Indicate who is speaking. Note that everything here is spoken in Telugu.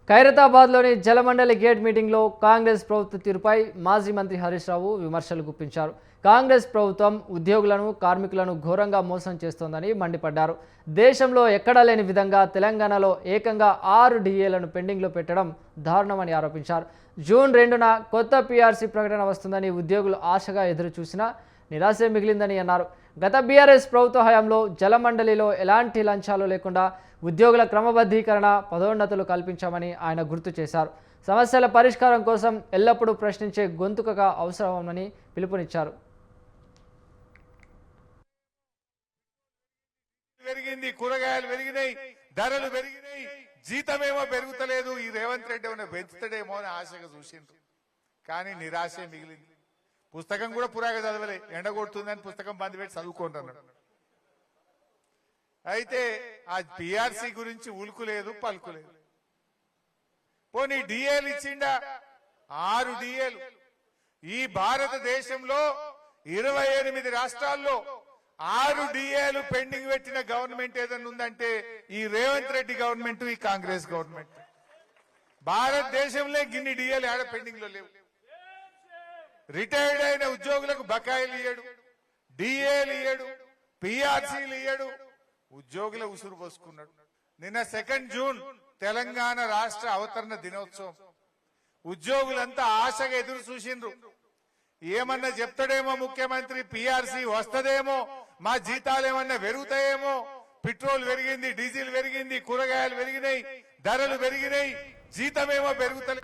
Speaker 1: ఖైరతాబాద్లోని జలమండలి గేట్ మీటింగ్లో కాంగ్రెస్ ప్రభుత్వ తీరుపై మాజీ మంత్రి హరీష్ రావు విమర్శలు గుప్పించారు. కాంగ్రెస్ ప్రభుత్వం ఉద్యోగులను, కార్మికులను ఘోరంగా మోసం చేస్తోందని మండిపడ్డారు. దేశంలో ఎక్కడా లేని విధంగా తెలంగాణలో ఏకంగా 6 డిఏలను పెండింగ్లో పెట్టడం దారుణమని ఆరోపించారు. జూన్ 2న కొత్త పీఆర్సీ ప్రకటన వస్తుందని ఉద్యోగులు ఆశగా ఎదురు చూసినా నిరాశే మిగిలిందని అన్నారు. గత బీఆర్ఎస్ ప్రభుత్వ హయాంలో జలమండలిలో ఎలాంటి లంచాలు లేకుండా ఉద్యోగుల క్రమబద్ధీకరణ, పదోన్నతులు కల్పించామని ఆయన గుర్తు చేశారు. సమస్యల పరిష్కారం కోసం ఎల్లప్పుడూ ప్రశ్నించే గొంతుకగా అవసరమని పిలుపునిచ్చారు.
Speaker 2: పెరిగింది, కూరగాయలు పెరిగినాయి, ధరలు పెరిగినాయి, జీతమేమో పెరుగుతలేదు. ఈ రేవంత్ రెడ్డి ఏమైనా పెంచుతాడేమో అని ఆశగా చూసిండ్రు, కానీ నిరాశే మిగిలింది. పుస్తకం కూడా పురాగా చదవలే, ఎండగొడుతుందని పుస్తకం బంద్ పెట్టి చదువుకుంటున్నాడు. అయితే ఆ పిఆర్సీ గురించి ఉలుకులేదు, పలుకులేదు. పోనీ డిఏలు ఇచ్చిండా? 6 డిఏలు. ఈ భారతదేశంలో 28 రాష్ట్రాల్లో 6 డిఏలు పెండింగ్ పెట్టిన గవర్నమెంట్ ఏదైనా ఉందంటే ఈ రేవంత్ రెడ్డి గవర్నమెంట్, ఈ కాంగ్రెస్ గవర్నమెంట్. భారతదేశంలో గిన్ని డిఏలు ఆడ పెండింగ్ లో లేవు. రిటైర్డ్ అయిన ఉద్యోగులకు బకాయిలు ఇయ్యడు, డిఏలు ఇయ్యడు, పిఆర్సీలు ఇయ్యడు. ఉద్యోగుల ఉసురు పోసుకున్నాడు. నిన్న 2 జూన్ తెలంగాణ రాష్ట్ర అవతరణ దినోత్సవం. ఉద్యోగులంతా ఆశగా ఎదురు చూసిండ్రు. ఏమన్నా చెప్తాడేమో ముఖ్యమంత్రి, పిఆర్సీ వస్తదేమో, మా జీతాలు ఏమన్నా పెరుగుతాయేమో. పెట్రోల్ పెరిగింది, డీజిల్ పెరిగింది, కూరగాయలు పెరిగినాయి, ధరలు పెరిగినాయి, జీతమేమో పెరుగుతలే.